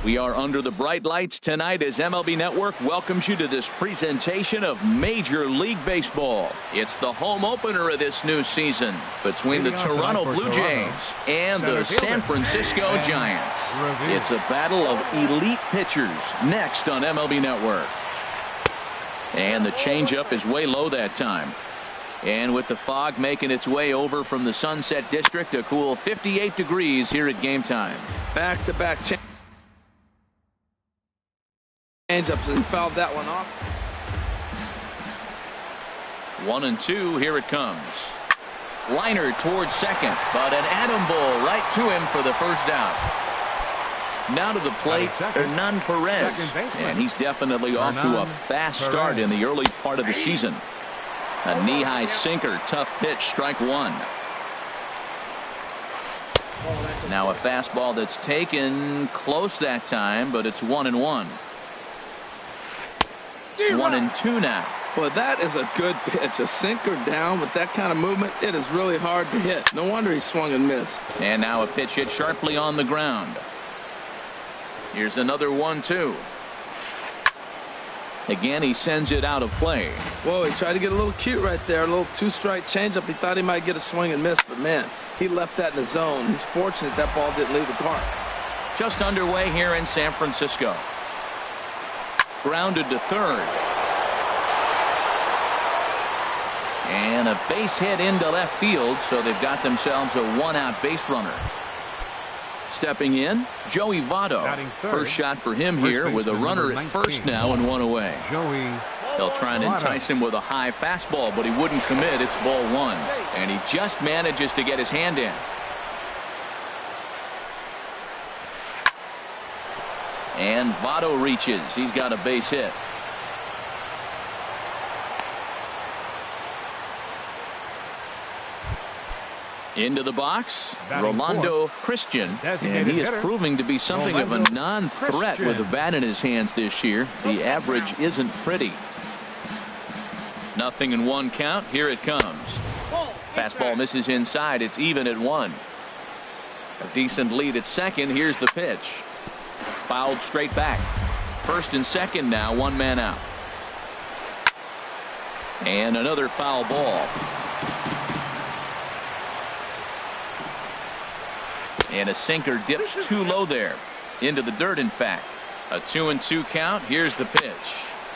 We are under the bright lights tonight as MLB Network welcomes you to this presentation of Major League Baseball. It's the home opener of this new season between the Toronto Blue Jays and the San Francisco Giants. It's a battle of elite pitchers next on MLB Network. And the changeup is way low that time. And with the fog making its way over from the Sunset District, a cool 58 degrees here at game time. Back-to-back changeups and fouled that one off. 1-2, here it comes. Liner towards second, but an atom ball right to him for the first out. Now to the plate, Hernan Perez, and he's definitely off to a fast start in the early part of the season. A knee-high sinker, tough pitch, strike one. Now a fastball that's taken close that time, but it's 1-1. 1-2 now. Well, that is a good pitch. A sinker down with that kind of movement, it is really hard to hit. No wonder he swung and missed. And now a pitch hit sharply on the ground. Here's another 1-2. Again, he sends it out of play. Whoa, he tried to get a little cute right there. A little two-strike changeup. He thought he might get a swing and miss, but man, he left that in the zone. He's fortunate that ball didn't leave the park. Just underway here in San Francisco. Grounded to third. And a base hit into left field, so they've got themselves a one-out base runner. Stepping in, Joey Votto. First shot for him here with a runner at first now and one away. They'll try and entice him with a high fastball, but he wouldn't commit. It's ball one. And he just manages to get his hand in. And Votto reaches. He's got a base hit. Into the box, Rolando Christian, and he is proving to be something of a non-threat with a bat in his hands this year. The average isn't pretty. 0-1 count. Here it comes. Fastball misses inside. It's even at 1. A decent lead at second. Here's the pitch. Fouled straight back. First and second now, one man out. And another foul ball. And a sinker dips too low there. Into the dirt, in fact. A 2-2 count. Here's the pitch.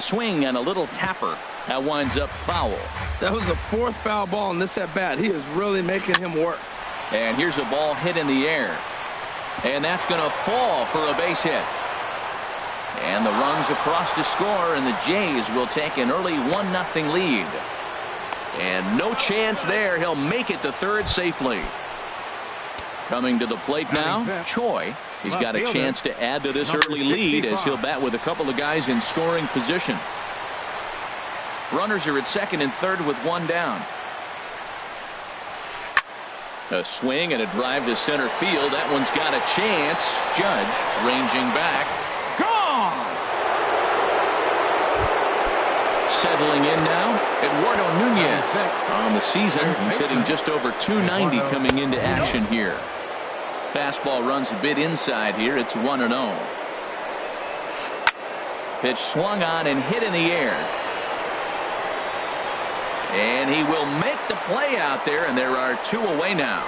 Swing and a little tapper. That winds up foul. That was the fourth foul ball in this at bat. He is really making him work. And here's a ball hit in the air. And that's going to fall for a base hit. And the runs across to score, and the Jays will take an early 1-0 lead. And no chance there. He'll make it to third safely. Coming to the plate now, Choi. He's got a chance to add to this early lead as he'll bat with a couple of guys in scoring position. Runners are at second and third with one down. A swing and a drive to center field. That one's got a chance. Judge ranging back. Gone! Settling in now, Eduardo Nunez. On the season, he's hitting just over 290 coming into action here. Fastball runs a bit inside here. It's 1-0. Pitch swung on and hit in the air. And he will make the play out there, and there are two away now.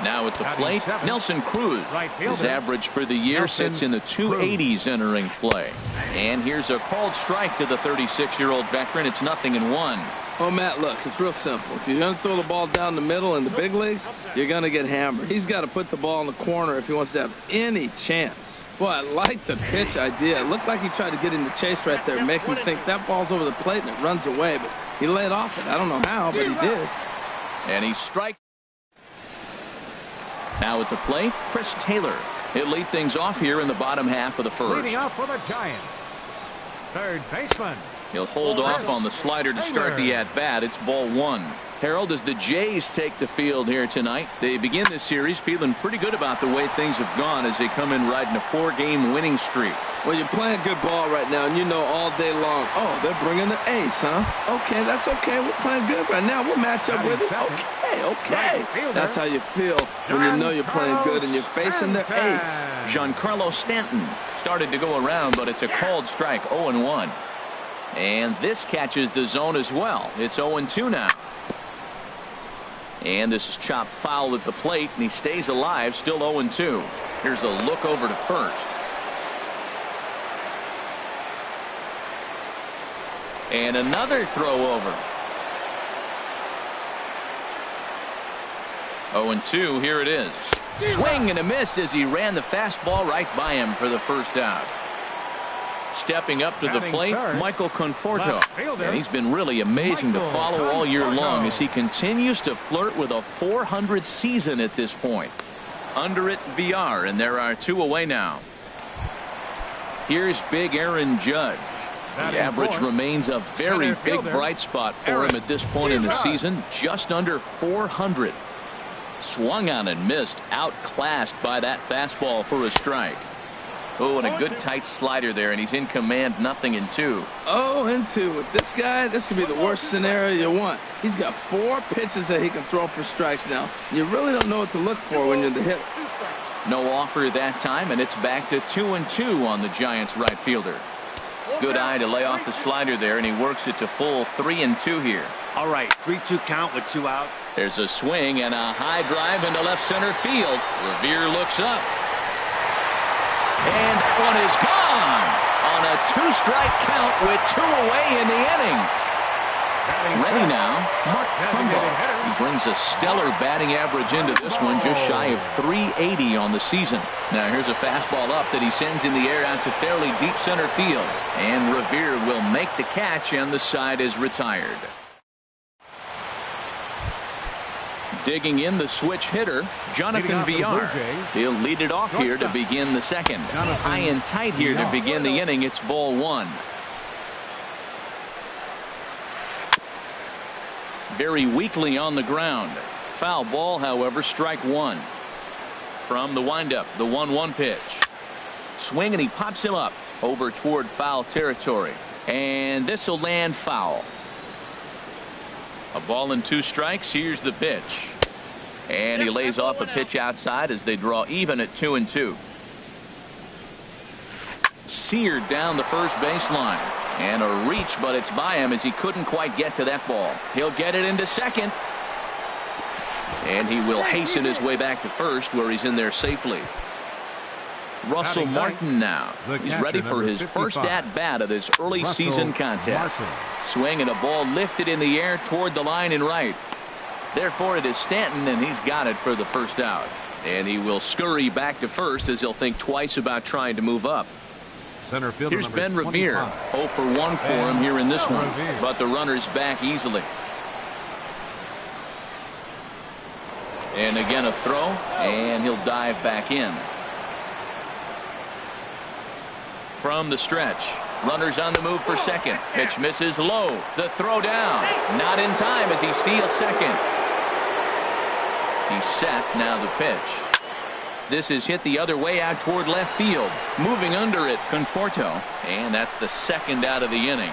Now at the plate, Nelson Cruz. His average for the year sits in the 280s entering play. And here's a called strike to the 36-year-old veteran. It's 0-1. Oh, Matt, look, it's real simple. If you're going to throw the ball down the middle in the big leagues, you're going to get hammered. He's got to put the ball in the corner if he wants to have any chance. Boy, I like the pitch idea. It looked like he tried to get in the chase right there, make him think that ball's over the plate and it runs away. But he laid off it. I don't know how, but he did. And he strikes. Now at the plate, Chris Taylor. He'll lead things off here in the bottom half of the first. Leading off for the Giants, third baseman. He'll hold off on the slider to start the at-bat. It's ball one. Harold, as the Jays take the field here tonight, they begin this series feeling pretty good about the way things have gone as they come in riding a 4-game winning streak. Well, you're playing good ball right now, and you know all day long, oh, they're bringing the ace, huh? Okay, that's okay. We're playing good right now. We'll match up with it. Okay. okay. That's how you feel when you know you're playing good and you're facing their ace. Giancarlo Stanton started to go around, but it's a called strike, 0-1. And this catches the zone as well. It's 0-2 now. And this is chopped foul at the plate, and he stays alive, still 0-2. Here's a look over to first. And another throw over. 0-2, here it is. Swing and a miss as he ran the fastball right by him for the first out. Stepping up to the plate, Michael Conforto. And he's been really amazing to follow all year long as he continues to flirt with a .400 season at this point. Under it, VR, and there are 2 away now. Here's big Aaron Judge. The average remains a very big bright spot for him at this point in the season, just under .400. Swung on and missed, outclassed by that fastball for a strike. Oh, and a good tight slider there, and he's in command, 0-2. 0-2 with this guy. This could be the worst scenario you want. He's got 4 pitches that he can throw for strikes now. You really don't know what to look for when you're the hitter. No offer that time, and it's back to 2-2 on the Giants right fielder. Good eye to lay off the slider there, and he works it to full 3-2 here. All right, 3-2 count with 2 out. There's a swing and a high drive into left center field. Revere looks up. And that one is gone on a 2-strike count with 2 away in the inning. Ready now, Mark Trumbo. He brings a stellar batting average into this one, just shy of .380 on the season. Now here's a fastball up that he sends in the air out to fairly deep center field. And Revere will make the catch, and the side is retired. Digging in the switch hitter, Jonathan VR. He'll lead it off here to begin the second. High and tight here to begin the inning. It's ball 1. Very weakly on the ground. Foul ball, however, strike 1. From the windup, the 1-1 pitch. Swing, and he pops him up over toward foul territory. And this will land foul. A ball and 2 strikes. Here's the pitch. And he lays off a pitch outside as they draw even at 2-2. Seared down the first baseline. And a reach, but it's by him as he couldn't quite get to that ball. He'll get it into second. And he will hasten his way back to first, where he's in there safely. Russell Martin now. He's ready for his first at-bat of this early season contest. Swing and a ball lifted in the air toward the line and right. Therefore, it is Stanton, and he's got it for the first out. And he will scurry back to first as he'll think twice about trying to move up. Here's Ben Revere. 0 for 1 for him here in this one. But the runner's back easily. And again a throw, and he'll dive back in. From the stretch, runners on the move for second. Pitch misses low. The throw down. Not in time as he steals second. He's set, now the pitch. This is hit the other way out toward left field. Moving under it, Conforto. And that's the second out of the inning.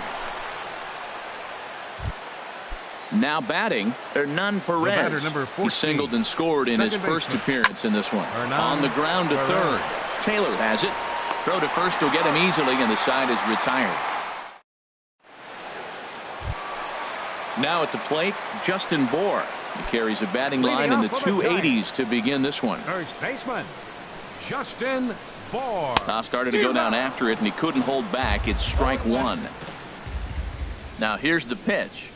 Now batting, Hernan Perez. He singled and scored in his first appearance in this one. On the ground to third. Taylor has it. Throw to first will get him easily, and the side is retired. Now at the plate, Justin Bour. He carries a batting line in the 280s to begin this one. First baseman, Justin Bour. Now started to go down after it, and he couldn't hold back. It's strike 1. Now here's the pitch.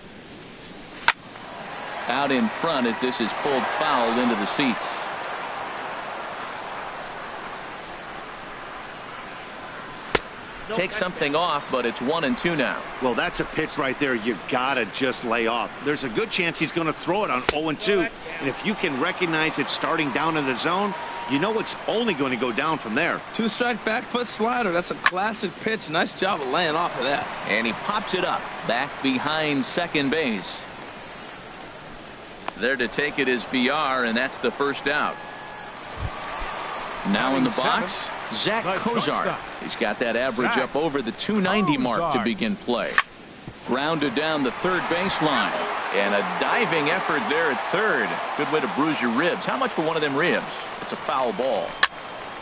Out in front as this is pulled foul into the seats. Take something off, but it's 1-2 now. Well, that's a pitch right there you gotta just lay off. There's a good chance he's going to throw it on 0-2, and if you can recognize it starting down in the zone, you know it's only going to go down from there. 2-strike back foot slider. That's a classic pitch. Nice job of laying off of that. And he pops it up back behind second base. There to take it is VR, and that's the first out. Now in the box, Zach Kozar. He's got that average up over the 290 mark to begin play. Grounded down the third baseline. And a diving effort there at third. Good way to bruise your ribs. How much for one of them ribs? It's a foul ball.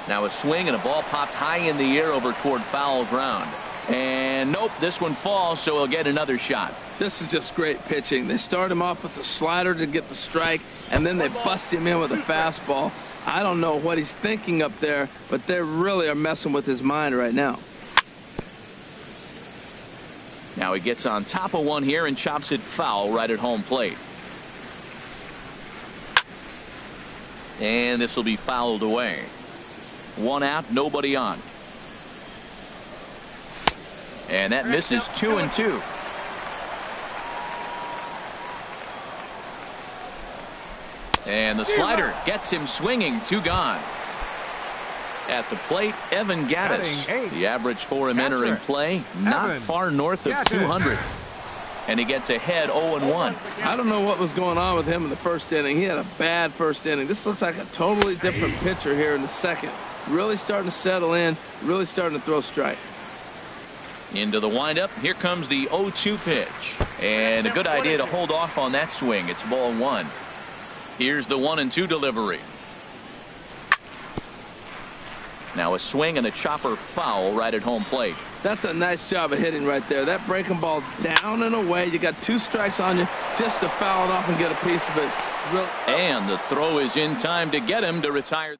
Now a swing and a ball popped high in the air over toward foul ground. And nope, this one falls, so he'll get another shot. This is just great pitching. They start him off with the slider to get the strike, and then they bust him in with a fastball. I don't know what he's thinking up there, but they really are messing with his mind right now. Now he gets on top of one here and chops it foul right at home plate. And this will be fouled away. One out, nobody on. And that misses 2-2. And the slider gets him swinging. 2 gone. At the plate, Evan Gaddis. The average for him entering play, not far north of 200. And he gets ahead 0-1. I don't know what was going on with him in the first inning. He had a bad first inning. This looks like a totally different pitcher here in the second. Really starting to settle in, really starting to throw strikes. Into the windup. Here comes the 0-2 pitch. And a good idea to hold off on that swing. It's ball 1. Here's the 1-2 delivery. Now a swing and a chopper foul right at home plate. That's a nice job of hitting right there. That breaking ball's down and away. You got 2 strikes on you just to foul it off and get a piece of it. And the throw is in time to get him to retire.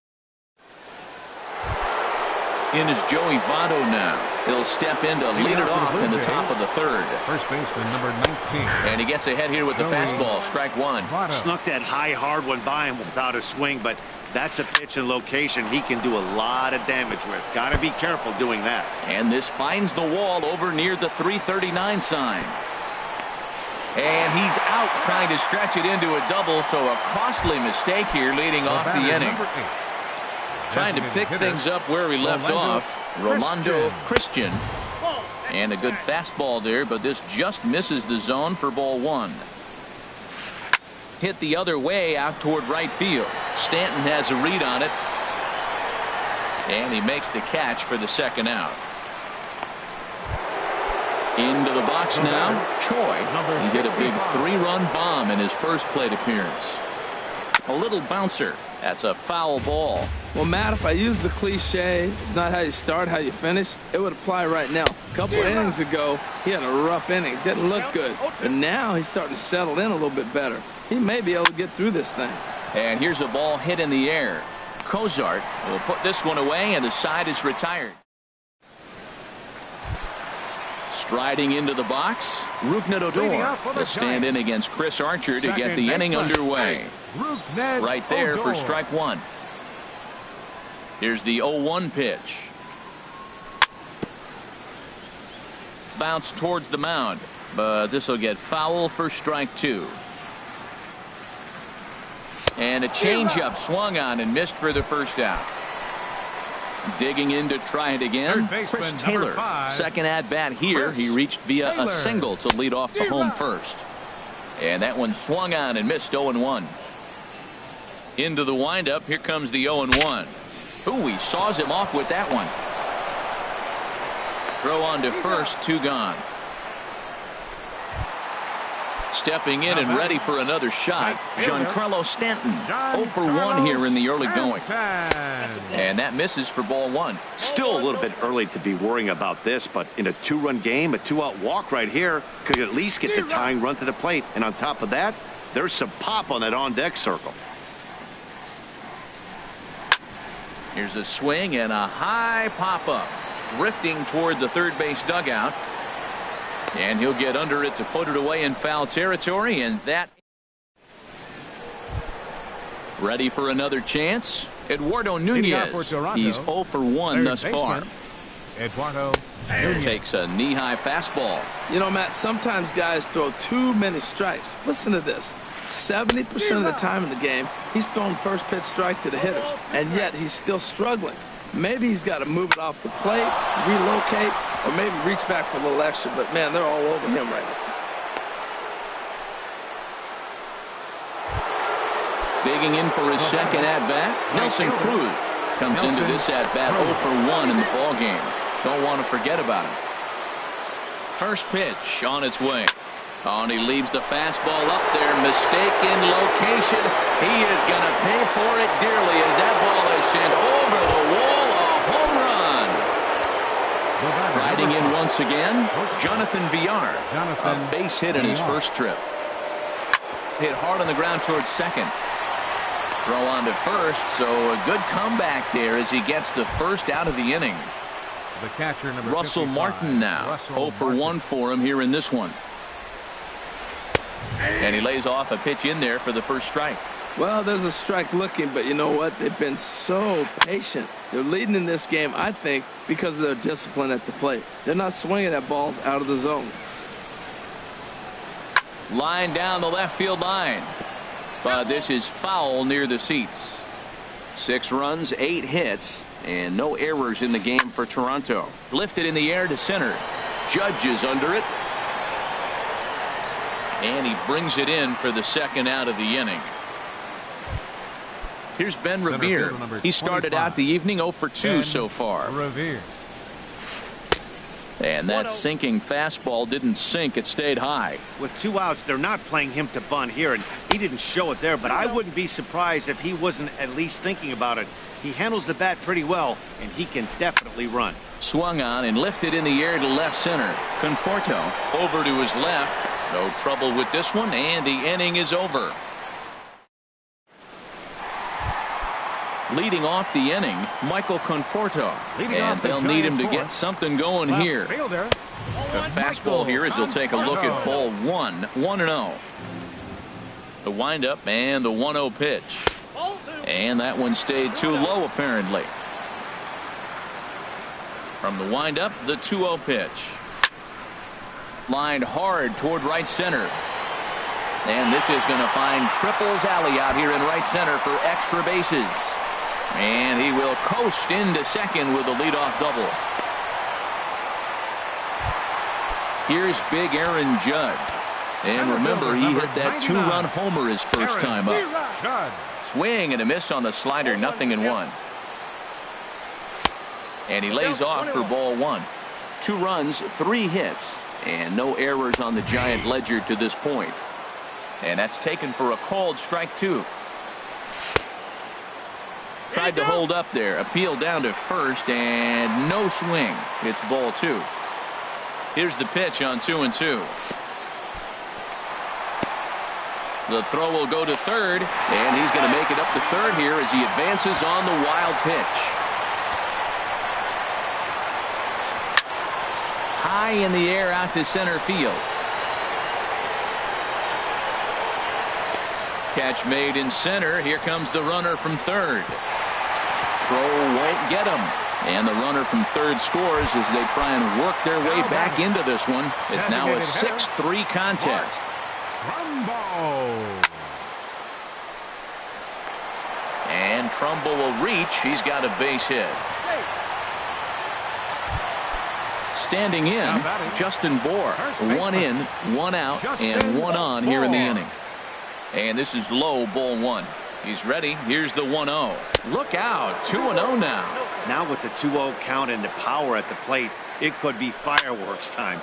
In is Joey Votto now. He'll step in to lead it off in the top of the third. First baseman number 19. And he gets ahead here with the fastball. Strike 1. Snuck that high, hard one by him without a swing, but that's a pitch and location he can do a lot of damage with. Got to be careful doing that. And this finds the wall over near the 339 sign. And he's out trying to stretch it into a double, so a costly mistake here leading off the inning. Trying to pick things up where he left off. Rolando Christian. And a good fastball there, but this just misses the zone for ball 1. Hit the other way out toward right field. Stanton has a read on it. And he makes the catch for the second out. Into the box now, Choi. He hit a big 3-run bomb in his first plate appearance. A little bouncer. That's a foul ball. Well, Matt, if I use the cliche, it's not how you start, how you finish, it would apply right now. A couple innings ago, he had a rough inning. Didn't look good. But now he's starting to settle in a little bit better. He may be able to get through this thing. And here's a ball hit in the air. Cozart will put this one away, and the side is retired. Striding into the box, Rougned Odor will stand in against Chris Archer to get the inning underway. Right there for strike 1. Here's the 0-1 pitch. Bounce towards the mound, but this will get foul for strike 2. And a changeup swung on and missed for the first out. Digging in to try it again, Chris Taylor. Second at bat here. He reached via a single to lead off the home first. And that one swung on and missed 0-1. Into the windup. Here comes the 0-1. Ooh, he saws him off with that one. Throw on to first, 2 gone. Stepping in and ready for another shot, Giancarlo Stanton. 0 for 1 here in the early going. And that misses for ball 1. Still a little bit early to be worrying about this, but in a 2-run game, a 2-out walk right here could at least get the tying run to the plate. And on top of that, there's some pop on that on-deck circle. Here's a swing and a high pop-up. Drifting toward the third base dugout. And he'll get under it to put it away in foul territory, and that ready for another chance. Eduardo Nunez. He's 0 for 1 thus far. Eduardo takes a knee-high fastball. You know, Matt, sometimes guys throw too many strikes. Listen to this. 70% of the time in the game, he's throwing first pitch strike to the hitters, and yet he's still struggling. Maybe he's got to move it off the plate, relocate, or maybe reach back for a little extra. But, man, they're all over him right now. Digging in for his second at-bat, Nelson Cruz comes into this at-bat 0 for 1 in the ballgame. Don't want to forget about him. First pitch on its way. Oh, and he leaves the fastball up there. Mistaken location. He is going to pay for it dearly as that ball is sent over the wall. A home run. Riding in once again, Jonathan Villar. A base hit in his first trip. Hit hard on the ground towards second. Throw on to first, so a good comeback there as he gets the first out of the inning. The catcher, number Russell 55, Martin now. Russell 0 for 1 for him here in this one. And he lays off a pitch in there for the first strike. Well, there's a strike looking, but you know what? They've been so patient. They're leading in this game, I think, because of their discipline at the plate. They're not swinging at balls out of the zone. Line down the left field line. But this is foul near the seats. 6 runs, 8 hits, and no errors in the game for Toronto. Lifted in the air to center. Judge is under it. And he brings it in for the second out of the inning. Here's Ben Revere. He started out the evening 0 for 2 so far. Revere. And that sinking fastball didn't sink. It stayed high. With 2 outs, they're not playing him to bunt here, and he didn't show it there, but I wouldn't be surprised if he wasn't at least thinking about it. He handles the bat pretty well, and he can definitely run. Swung on and lifted in the air to left center. Conforto over to his left. No trouble with this one, and the inning is over. Leading off the inning, Michael Conforto. And they'll need him to get something going here. The fastball here as he'll take a look at ball 1. 1-0. The windup and the 1-0 pitch. And that one stayed too low apparently. From the windup, the 2-0 pitch. Lined hard toward right center. And this is going to find Triple's alley out here in right center for extra bases. And he will coast into second with a leadoff double. Here's big Aaron Judge. And remember, he hit that 2-run homer his first time up. Swing and a miss on the slider, 0-1. And he lays off for ball 1. 2 runs, 3 hits, and no errors on the Giant ledger to this point. And that's taken for a called strike 2. Tried to hold up there. Appeal down to first, and no swing. It's ball 2. Here's the pitch on 2-2. The throw will go to third, and he's going to make it up to third here as he advances on the wild pitch. High in the air out to center field. Catch made in center. Here comes the runner from third. Throw won't get him. And the runner from third scores as they try and work their way back into this one. It's now a 6-3 contest. And Trumbull will reach. He's got a base hit. Standing in, Justin Bohr. 1 in, 1 out, and 1 on here in the inning. And this is low, ball 1. He's ready. Here's the 1-0. Look out. 2-0 now. Now with the 2-0 count and the power at the plate, it could be fireworks time.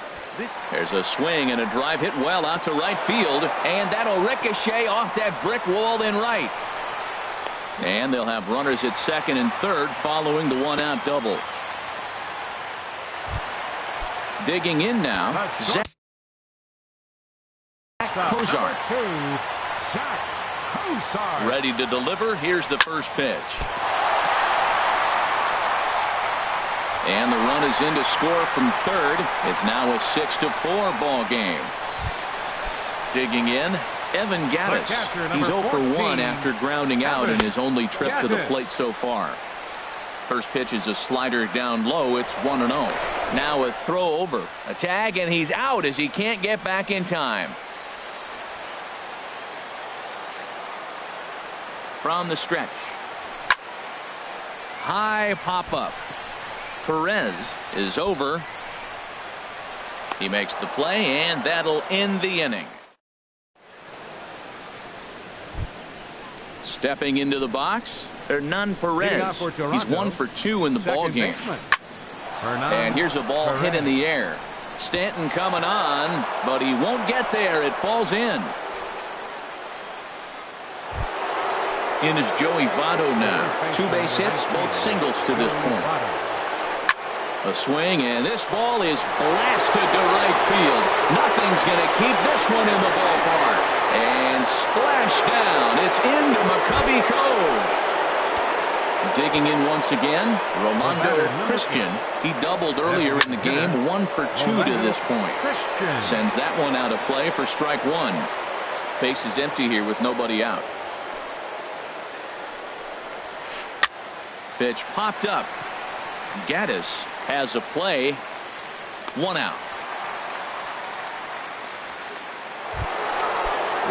There's a swing and a drive hit well out to right field. And that'll ricochet off that brick wall in right. And they'll have runners at second and third following the 1-out double. Digging in now, Zach Cozart. Ready to deliver. Here's the first pitch. And the run is in to score from third. It's now a 6-4 ball game. Digging in, Evan Gattis. He's 0 for 1 after grounding out in his only trip to the plate so far. First pitch is a slider down low. It's 1-0. Now a throw over. A tag, and he's out as he can't get back in time. From the stretch. High pop-up. Perez is over. He makes the play, and that'll end the inning. Stepping into the box, Hernan Perez. He's 1 for 2 in the ball game. And here's a ball hit in the air. Stanton coming on, but he won't get there. It falls in. In is Joey Votto now. 2 base hits, both singles to this point. A swing, and this ball is blasted to right field. Nothing's going to keep this one in the ballpark. And splash down. It's into McCovey Cove. Digging in once again, Rolando Christian. He doubled earlier in the game, 1 for 2 to this point. Sends that one out of play for strike 1. Base is empty here with nobody out. Pitch popped up. Gaddis has a play. 1 out.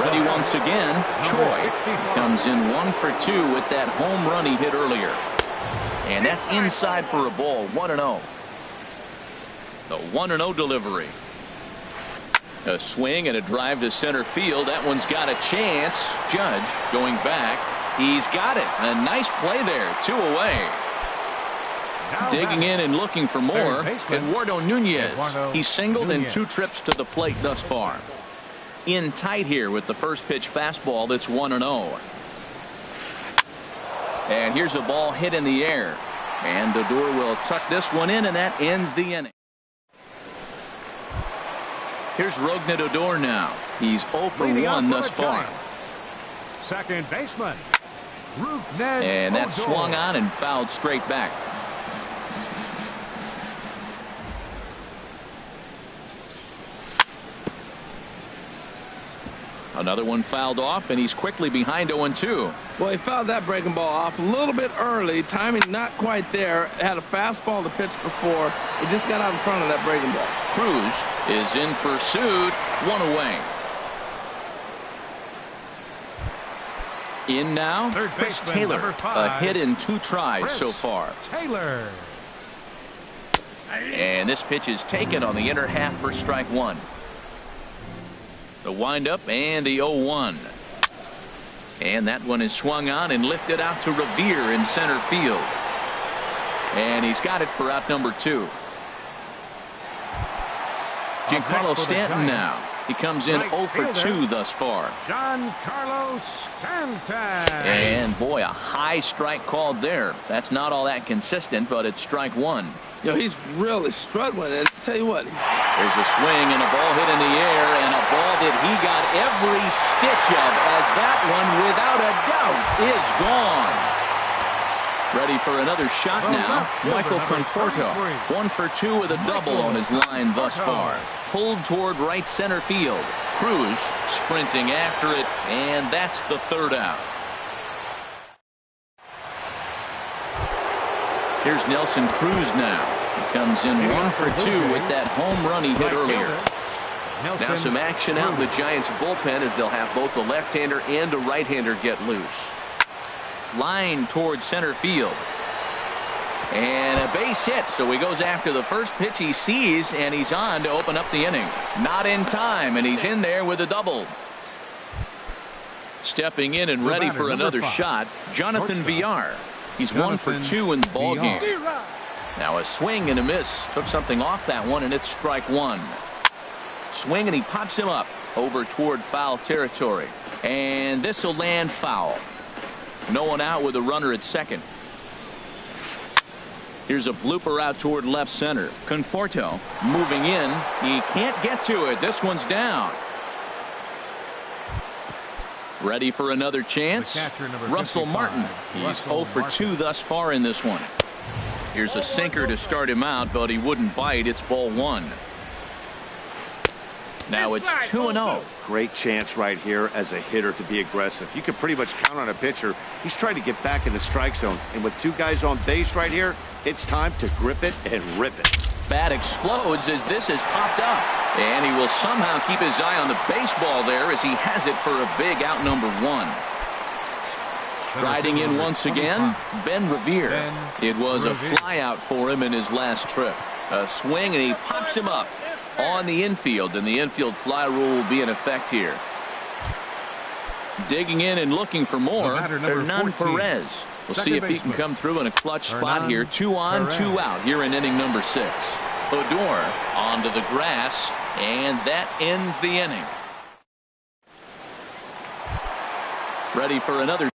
Ready once again. Choi comes in 1 for 2 with that home run he hit earlier. And that's inside for a ball. 1-0. The 1-0 delivery. A swing and a drive to center field. That one's got a chance. Judge going back. He's got it. A nice play there. 2 away. Digging in and looking for more. Eduardo Nunez. He's singled in 2 trips to the plate thus far. In tight here with the first pitch fastball. That's 1-0. And here's a ball hit in the air. And Odor will tuck this one in, and that ends the inning. Here's Rougned Odor now. He's 0 for 1 thus far. Second baseman. And that swung on and fouled straight back. Another one fouled off, and he's quickly behind 0-2. Well, he fouled that breaking ball off a little bit early. Timing not quite there. Had a fastball to pitch before. He just got out in front of that breaking ball. Cruz is in pursuit. 1 away. In now, Chris Taylor. A hit in 2 tries so far. Taylor. And this pitch is taken on the inner half for strike 1. The windup and the 0-1. And that one is swung on and lifted out to Revere in center field. And he's got it for out number 2. Giancarlo Stanton now. He comes in 0 for 2 thus far. Giancarlo Stanton. And boy, a high strike called there. That's not all that consistent, but it's strike 1. You know, he's really struggling. And I'll tell you what. There's a swing and a ball hit in the air, and a ball that he got every stitch of, as that one, without a doubt, is gone. Ready for another shot now. Michael Conforto. 1 for 2 with a double on his line thus far. Pulled toward right center field. Cruz sprinting after it, and that's the 3rd out. Here's Nelson Cruz now. He comes in 1 for 2 with that home run he hit earlier. Now some action out in the Giants bullpen as they'll have both a left-hander and a right-hander get loose. Line towards center field. And a base hit, so he goes after the first pitch he sees, and he's on to open up the inning. Not in time, and he's in there with a double. Stepping in and ready for another shot, Jonathan Villar. He's 1 for 2 in the ballgame. Now a swing and a miss. Took something off that one, and it's strike 1. Swing, and he pops him up over toward foul territory. And this will land foul. No one out with a runner at second. Here's a blooper out toward left center. Conforto moving in. He can't get to it. This one's down. Ready for another chance. Russell Martin. He's 0 for 2 thus far in this one. Here's a sinker to start him out, but he wouldn't bite. It's ball 1. Now it's 2-0. Great chance right here as a hitter to be aggressive. You can pretty much count on a pitcher. He's trying to get back in the strike zone. And with 2 guys on base right here, it's time to grip it and rip it. Bat explodes as this has popped up. And he will somehow keep his eye on the baseball there as he has it for a big out number 1. Riding in once again, Ben Revere. It was a fly out for him in his last trip. A swing, and he pops him up on the infield, and the infield fly rule will be in effect here. Digging in and looking for more, Hernan Perez. We'll see if he can come through in a clutch spot here. 2 on, 2 out here in inning number 6. Odor onto the grass, and that ends the inning. Ready for another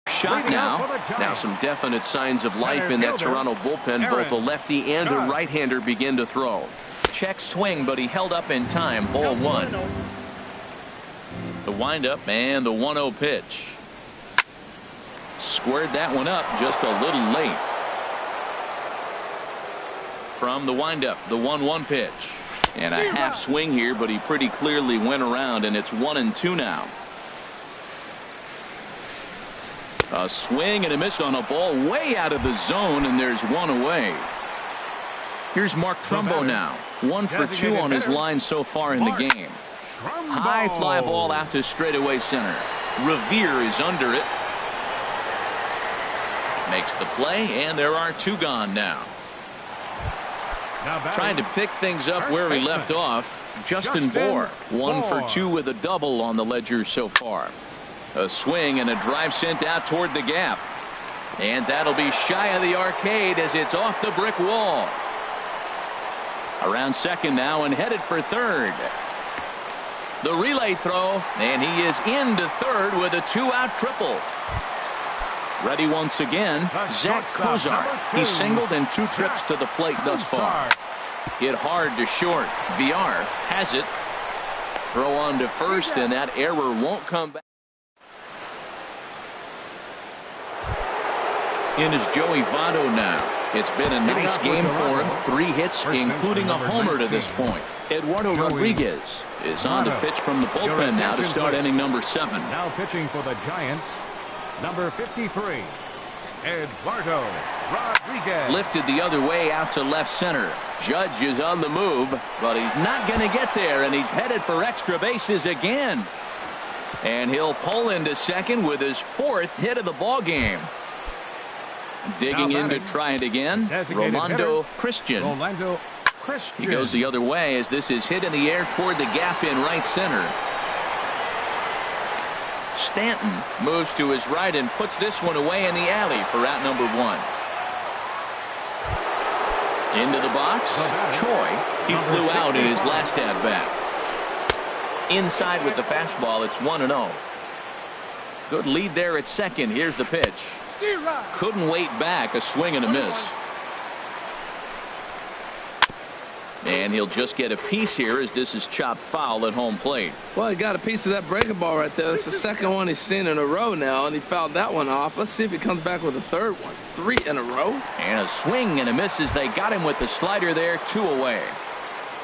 shot now. Now some definite signs of life in that Toronto bullpen. Both the lefty and the right-hander begin to throw. Check swing, but he held up in time. Ball one. The windup and the 1-0 pitch. Squared that one up just a little late. From the windup, the 1-1 pitch. And a half swing here, but he pretty clearly went around, and it's 1-2 now. A swing and a miss on a ball way out of the zone, and there's one away. Here's Mark Trumbo now. 1 for 2 on his line so far in the game. High fly ball out to straightaway center. Revere is under it. Makes the play, and there are 2 gone now. Trying to pick things up where he left off. Justin Bour. 1 for 2 with a double on the ledger so far. A swing and a drive sent out toward the gap. And that'll be shy of the arcade as it's off the brick wall. Around second now and headed for third. The relay throw, and he is into third with a 2-out triple. Ready once again, Zach Kozar. He singled in 2 trips to the plate thus far. Hit hard to short. VR has it. Throw on to first, and that error won't come back. In is Joey Votto now. It's been a nice game for him. 3 hits, including a homer to this point. Eduardo Rodriguez is on the pitch from the bullpen now to start inning number 7. Now pitching for the Giants, number 53, Eduardo Rodriguez. Lifted the other way out to left center. Judge is on the move, but he's not going to get there, and he's headed for extra bases again. And he'll pull into second with his 4th hit of the ball game. Digging in to try it again, Rolando Christian. He goes the other way as this is hit in the air toward the gap in right center. Stanton moves to his right and puts this one away in the alley for out number 1. Into the box, Choi. He flew out in his last at bat. Inside with the fastball, it's 1-0. Good lead there at second. Here's the pitch. Couldn't wait back. A swing and a miss. And he'll just get a piece here as this is chopped foul at home plate. Well, he got a piece of that breaking ball right there. That's the second one he's seen in a row now, and he fouled that one off. Let's see if he comes back with a third one. 3 in a row. And a swing and a miss as they got him with the slider there. 2 away.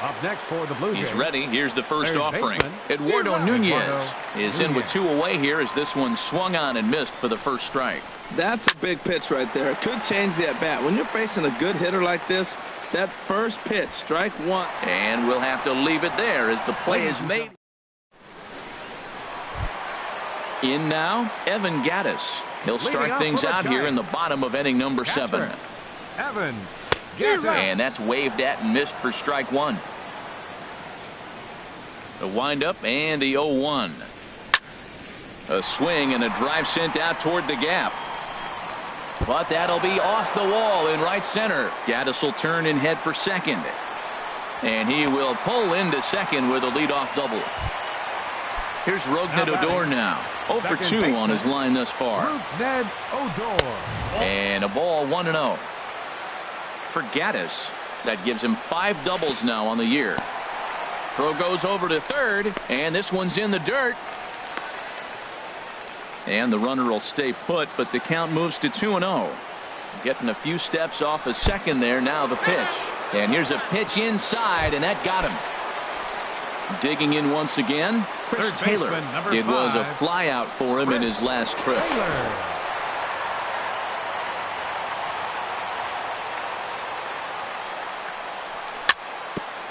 Up next for the Blue Jays. He's ready. Here's the first offering. Eduardo Nunez is in with 2 away here as this one swung on and missed for the first strike. That's a big pitch right there. It could change the at-bat. When you're facing a good hitter like this, that first pitch, strike 1. And we'll have to leave it there as the play is made. In now, Evan Gattis. He'll start things out here in the bottom of inning number 7. Evan Gattis. And that's waved at and missed for strike 1. The windup and the 0-1. A swing and a drive sent out toward the gap. But that'll be off the wall in right center. Gattis will turn and head for second. And he will pull into second with a leadoff double. Here's Rougned Odor now. 0 for 2 on his line thus far. Rougned Odor. And a ball 1-0. For Gattis, that gives him 5 doubles now on the year. Throw goes over to third, and this one's in the dirt. And the runner will stay put, but the count moves to 2-0. Getting a few steps off a second there. Now the pitch. And here's a pitch inside, and that got him. Digging in once again, Chris Taylor. It was a fly out for him in his last trip.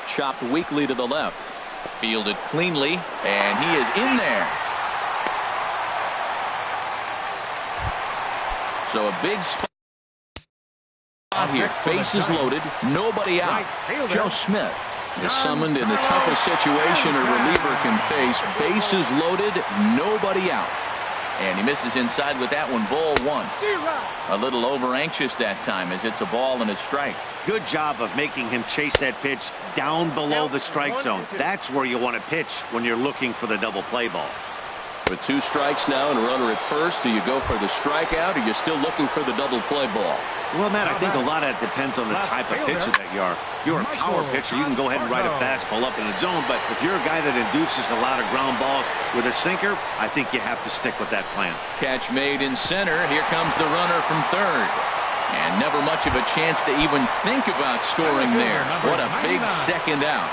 Chopped weakly to the left. Fielded cleanly, and he is in there. So a big spot here. Bases loaded, nobody out. Joe Smith is summoned in the toughest situation a reliever can face. Bases loaded, nobody out. And he misses inside with that one. Ball one. A little over anxious that time as it's a ball and a strike. Good job of making him chase that pitch down below the strike zone. That's where you want to pitch when you're looking for the double play ball. With 2 strikes now and a runner at first, do you go for the strikeout or are you still looking for the double play ball? Well, Matt, I think a lot of it depends on the type of pitcher that you are. If you're a power pitcher, you can go ahead and ride a fastball up in the zone, but if you're a guy that induces a lot of ground balls with a sinker, I think you have to stick with that plan. Catch made in center. Here comes the runner from third. And never much of a chance to even think about scoring there. What a big second out.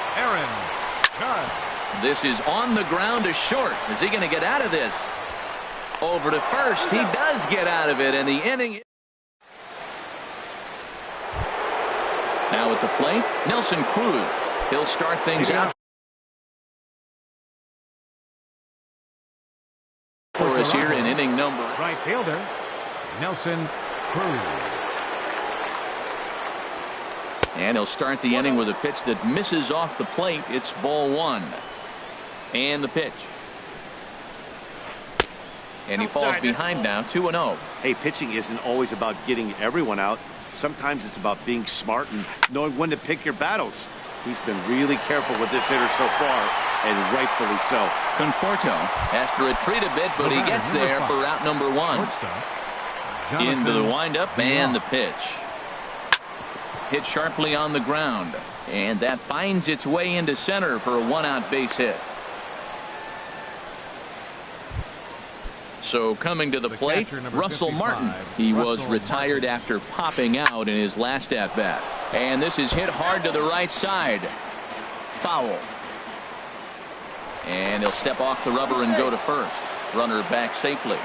This is on the ground to short. Is he going to get out of this? Over to first. He does get out of it, and the inning. Now at the plate, Nelson Cruz. He'll start things out for us here in inning number. Right fielder, Nelson Cruz. And he'll start the inning with a pitch that misses off the plate. It's ball one. And the pitch. And he falls behind now, 2-0. Hey, pitching isn't always about getting everyone out. Sometimes it's about being smart and knowing when to pick your battles. He's been really careful with this hitter so far, and rightfully so. Conforto has to retreat a bit, but he gets there for out number 1. Into the windup and the pitch. Hit sharply on the ground, and that finds its way into center for a 1-out base hit. So coming to the plate, Russell Martin. He was retired after popping out in his last at-bat. And this is hit hard to the right side. Foul. And he'll step off the rubber and go to first. Runner back safely.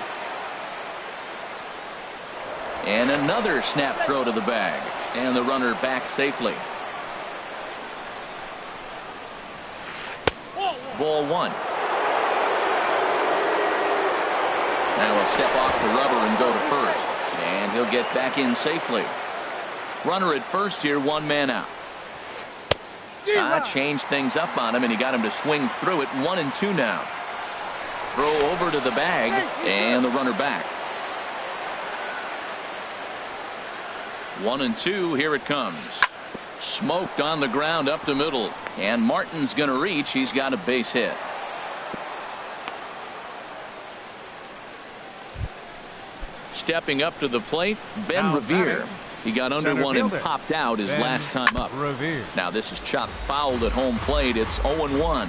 And another snap throw to the bag. And the runner back safely. Ball one. Now he'll step off the rubber and go to first. And he'll get back in safely. Runner at first here, 1 man out. Changed things up on him, and he got him to swing through it. 1-2 now. Throw over to the bag, and the runner back. 1-2, here it comes. Smoked on the ground up the middle. And Martin's going to reach. He's got a base hit. Stepping up to the plate, Ben Revere. He got under one and popped out his last time up. Now this is chopped fouled at home plate. It's 0-1.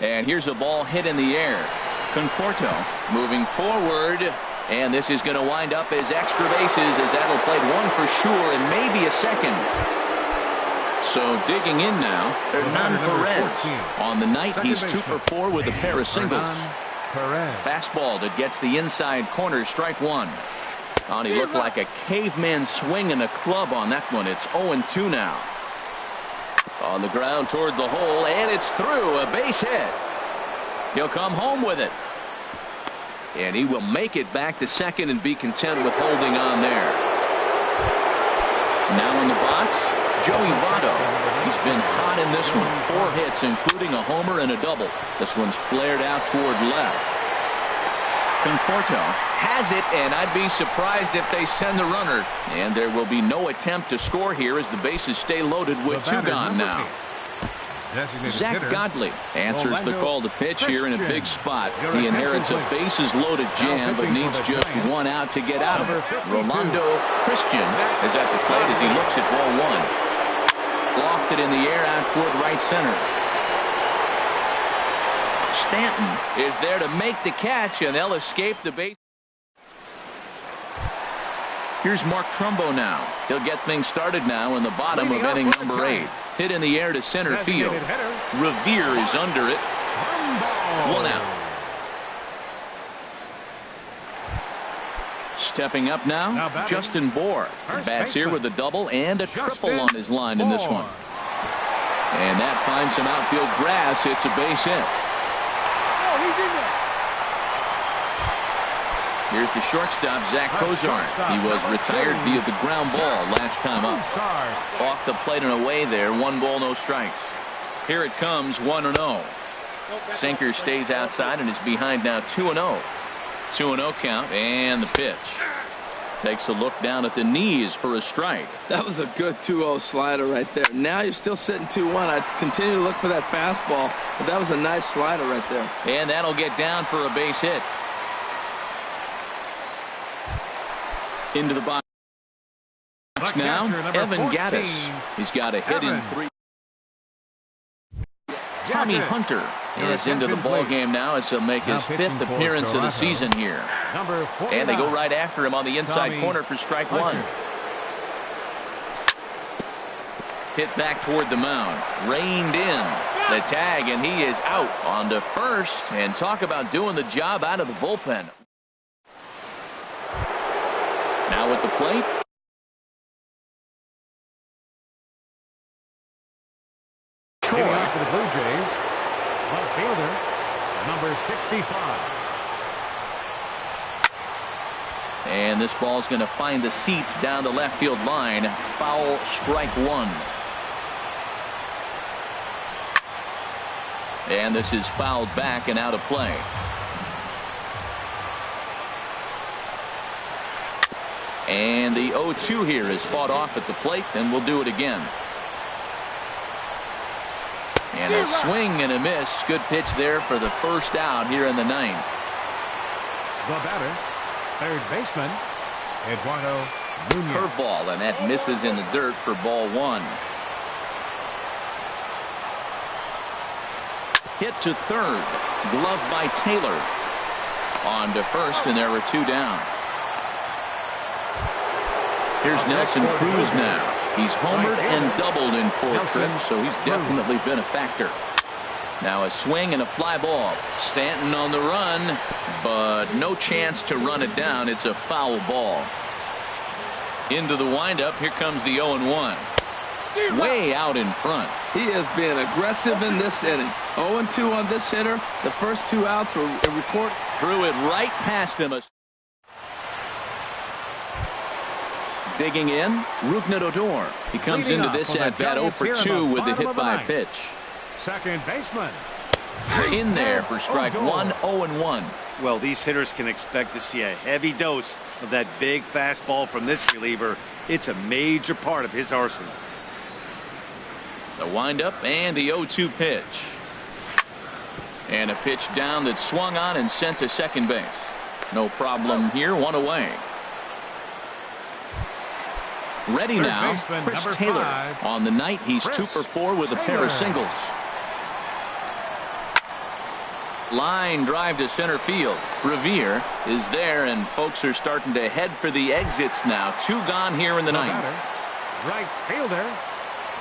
And here's a ball hit in the air. Conforto moving forward. And this is going to wind up as extra bases as that'll play 1 for sure and maybe a second. So digging in now, Hernan Perez. On the night, he's 2 for 4 with a pair of singles. Fastball that gets the inside corner, strike 1. And he looked like a caveman swinging a club on that one. It's 0-2 now. On the ground toward the hole, and it's through. A base hit. He'll come home with it. And he will make it back to second and be content with holding on there. Now in the box, Joey Votto. He's been hot in this one. 4 hits, including a homer and a double. This one's flared out toward left. Conforto has it, and I'd be surprised if they send the runner. And there will be no attempt to score here as the bases stay loaded with 2 gone now. Zach Godley answers the call to pitch here in a big spot. He inherits a bases-loaded jam, but needs just 1 out to get out of it. Rolando Christian is at the plate as he looks at ball 1. Lofted in the air out toward right center. Stanton is there to make the catch, and they'll escape the base. Here's Mark Trumbo now. He'll get things started now in the bottom of inning number 8. Hit in the air to center field. Revere is under it. 1 out. Stepping up now, Justin Bohr. Bats here with a double and a triple on his line in this one. And that finds some outfield grass. It's a base hit. Here's the shortstop, Zach Kozar. He was retired via the ground ball last time up. Off the plate and away there. 1 ball, no strikes. Here it comes, 1-0. Sinker stays outside and is behind now 2-0. 2-0 count, and the pitch. Takes a look down at the knees for a strike. That was a good 2-0 slider right there. Now you're still sitting 2-1. I continue to look for that fastball, but that was a nice slider right there. And that'll get down for a base hit. Into the box now, Evan Gaddis. He's got a hit in 3. Tommy Hunter is into the ball game now as he'll make his 5th appearance of the season here. And they go right after him on the inside corner for strike 1. Hit back toward the mound. Reined in. The tag, and he is out on to first. And talk about doing the job out of the bullpen. Now at the plate. Hitting out for the Blue Jays, left fielder, number 65. And this ball's going to find the seats down the left field line. Foul, strike 1. And this is fouled back and out of play. And the 0-2 here is fought off at the plate, and we'll do it again. And a swing and a miss. Good pitch there for the first out here in the 9th. The batter, third baseman, Eduardo Nunez. Curveball, and that misses in the dirt for ball 1. Hit to third. Glove by Taylor. On to first, and there were 2 down. Here's Nelson Cruz now. He's homered and doubled in 4 trips, so he's definitely been a factor. Now a swing and a fly ball. Stanton on the run, but no chance to run it down. It's a foul ball. Into the windup. Here comes the 0-1. Way out in front. He is being aggressive in this inning. 0-2 on this hitter. The first 2 outs were a report. Threw it right past him. Digging in, Rougned Odor. He comes into this at bat 0 for 2 with the hit by pitch. Second baseman. In there for strike 1, 0-1. Well, these hitters can expect to see a heavy dose of that big fastball from this reliever. It's a major part of his arsenal. The windup and the 0-2 pitch. And a pitch down that swung on and sent to second base. No problem here, 1 away. Ready now, Chris Taylor. 5. On the night, he's 2 for 4 with a pair of singles. Line drive to center field. Revere is there, and folks are starting to head for the exits now. 2 gone here in the 9th. Right fielder.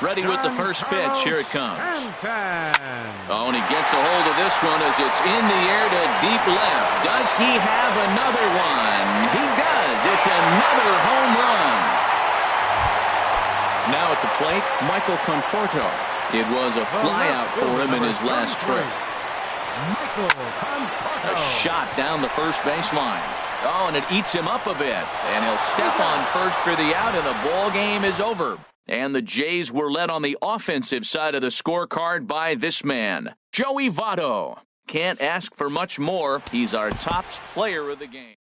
Ready with the first pitch. Here it comes. Stanton. Oh, and he gets a hold of this one as it's in the air to deep left. Does he have another one? He does. It's another home run. Now at the plate, Michael Conforto. It was a flyout for him in his last trip. A shot down the first baseline. Oh, and it eats him up a bit. And he'll step on first for the out, and the ball game is over. And the Jays were led on the offensive side of the scorecard by this man, Joey Votto. Can't ask for much more. He's our top player of the game.